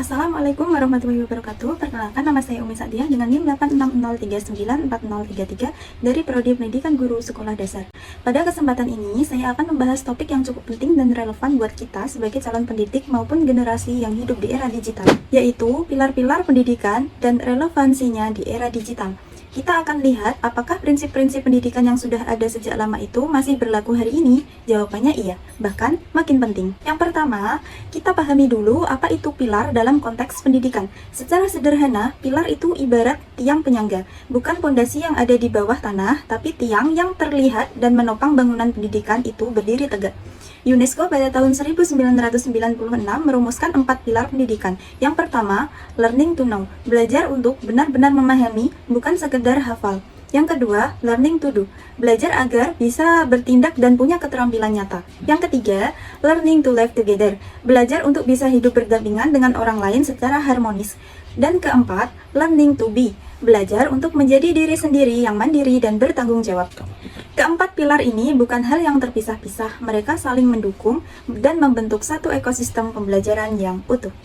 Assalamualaikum warahmatullahi wabarakatuh. Perkenalkan, nama saya Umi Sa'diah dengan NIM 860394033 dari Prodi Pendidikan Guru Sekolah Dasar. Pada kesempatan ini, saya akan membahas topik yang cukup penting dan relevan buat kita sebagai calon pendidik maupun generasi yang hidup di era digital, yaitu pilar-pilar pendidikan dan relevansinya di era digital. Kita akan lihat apakah prinsip-prinsip pendidikan yang sudah ada sejak lama itu masih berlaku hari ini. Jawabannya iya, bahkan makin penting. Yang pertama, kita pahami dulu apa itu pilar dalam konteks pendidikan. Secara sederhana, pilar itu ibarat tiang penyangga, bukan pondasi yang ada di bawah tanah, tapi tiang yang terlihat dan menopang bangunan pendidikan itu berdiri tegak. UNESCO pada tahun 1996 merumuskan 4 pilar pendidikan. Yang pertama, learning to know, belajar untuk benar-benar memahami, bukan sekedar hafal. Yang kedua, learning to do, belajar agar bisa bertindak dan punya keterampilan nyata. Yang ketiga, learning to live together, belajar untuk bisa hidup berdampingan dengan orang lain secara harmonis. Dan keempat, learning to be, belajar untuk menjadi diri sendiri yang mandiri dan bertanggung jawab. Keempat pilar ini bukan hal yang terpisah-pisah, mereka saling mendukung dan membentuk satu ekosistem pembelajaran yang utuh.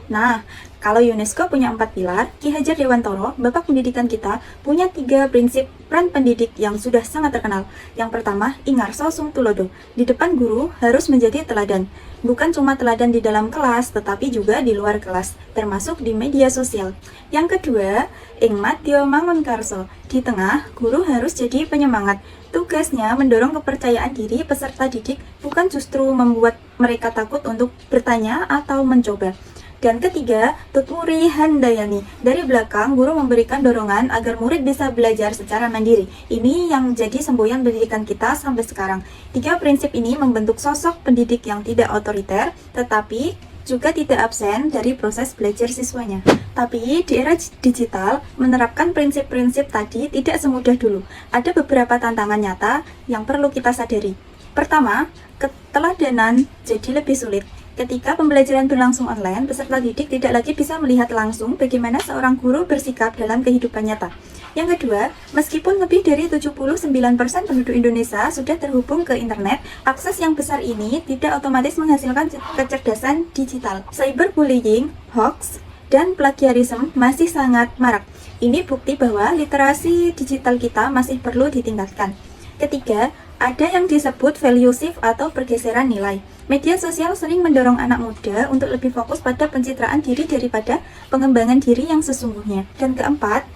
Nah, kalau UNESCO punya 4 pilar, Ki Hajar Dewantoro, Bapak Pendidikan kita, punya 3 prinsip peran pendidik yang sudah sangat terkenal. Yang pertama, Ingarso Sung Tulodo, di depan guru harus menjadi teladan. Bukan cuma teladan di dalam kelas, tetapi juga di luar kelas, termasuk di media sosial. Yang kedua, Ingmatyo Mangunkarso, di tengah, guru harus jadi penyemangat. Tugasnya mendorong kepercayaan diri peserta didik, bukan justru membuat mereka takut untuk bertanya atau mencoba. Dan ketiga, Tutmuri Handayani, dari belakang guru memberikan dorongan agar murid bisa belajar secara mandiri. Ini yang jadi semboyan pendidikan kita sampai sekarang. 3 prinsip ini membentuk sosok pendidik yang tidak otoriter, tetapi juga tidak absen dari proses belajar siswanya. Tapi di era digital, menerapkan prinsip-prinsip tadi tidak semudah dulu. Ada beberapa tantangan nyata yang perlu kita sadari. Pertama, keteladanan jadi lebih sulit. Ketika pembelajaran berlangsung online, peserta didik tidak lagi bisa melihat langsung bagaimana seorang guru bersikap dalam kehidupan nyata. Yang kedua, meskipun lebih dari 79% penduduk Indonesia sudah terhubung ke internet, akses yang besar ini tidak otomatis menghasilkan kecerdasan digital. Cyberbullying, hoax, dan plagiarisme masih sangat marak. Ini bukti bahwa literasi digital kita masih perlu ditingkatkan. Ketiga, ada yang disebut value shift atau pergeseran nilai. Media sosial sering mendorong anak muda untuk lebih fokus pada pencitraan diri daripada pengembangan diri yang sesungguhnya. Dan keempat,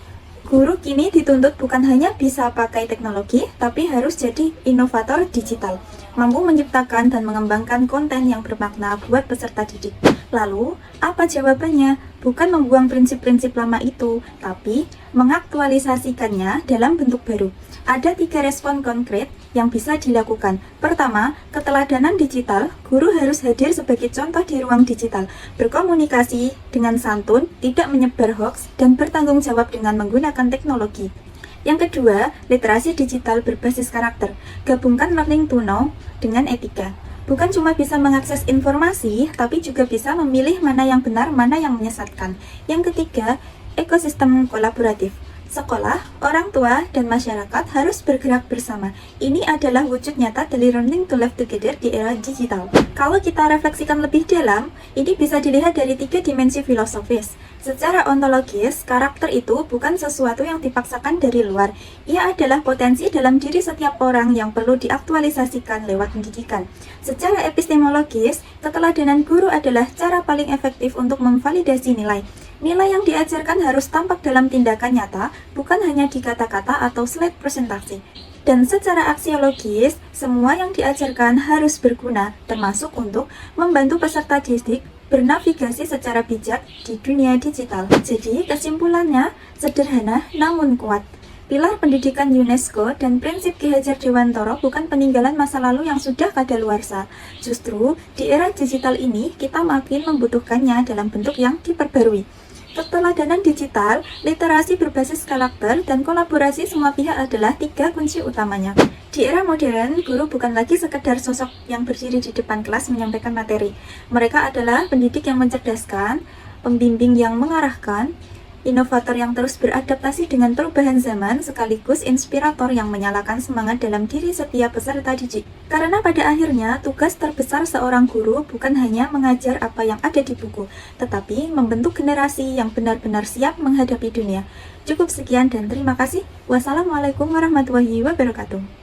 guru kini dituntut bukan hanya bisa pakai teknologi, tapi harus jadi inovator digital, mampu menciptakan dan mengembangkan konten yang bermakna buat peserta didik. Lalu, apa jawabannya? Bukan membuang prinsip-prinsip lama itu, tapi mengaktualisasikannya dalam bentuk baru. Ada 3 respon konkret yang bisa dilakukan. Pertama, keteladanan digital. Guru harus hadir sebagai contoh di ruang digital, berkomunikasi dengan santun, tidak menyebar hoax, dan bertanggung jawab dengan menggunakan teknologi. Yang kedua, literasi digital berbasis karakter. Gabungkan learning to know dengan etika. Bukan cuma bisa mengakses informasi, tapi juga bisa memilih mana yang benar, mana yang menyesatkan. Yang ketiga, ekosistem kolaboratif. Sekolah, orang tua, dan masyarakat harus bergerak bersama. Ini adalah wujud nyata dari learning to live together di era digital. Kalau kita refleksikan lebih dalam, ini bisa dilihat dari 3 dimensi filosofis. Secara ontologis, karakter itu bukan sesuatu yang dipaksakan dari luar. Ia adalah potensi dalam diri setiap orang yang perlu diaktualisasikan lewat pendidikan. Secara epistemologis, keteladanan guru adalah cara paling efektif untuk memvalidasi nilai. Nilai yang diajarkan harus tampak dalam tindakan nyata, bukan hanya di kata-kata atau slide presentasi. Dan secara aksiologis, semua yang diajarkan harus berguna, termasuk untuk membantu peserta didik bernavigasi secara bijak di dunia digital. Jadi, kesimpulannya sederhana namun kuat. Pilar pendidikan UNESCO dan prinsip Ki Hajar Dewantoro bukan peninggalan masa lalu yang sudah kadaluarsa. Justru, di era digital ini, kita makin membutuhkannya dalam bentuk yang diperbarui. Keteladanan digital, literasi berbasis karakter, dan kolaborasi semua pihak adalah 3 kunci utamanya. Di era modern, guru bukan lagi sekedar sosok yang berdiri di depan kelas menyampaikan materi. Mereka adalah pendidik yang mencerdaskan, pembimbing yang mengarahkan, inovator yang terus beradaptasi dengan perubahan zaman, sekaligus inspirator yang menyalakan semangat dalam diri setiap peserta didik. Karena pada akhirnya, tugas terbesar seorang guru bukan hanya mengajar apa yang ada di buku, tetapi membentuk generasi yang benar-benar siap menghadapi dunia. Cukup sekian dan terima kasih. Wassalamualaikum warahmatullahi wabarakatuh.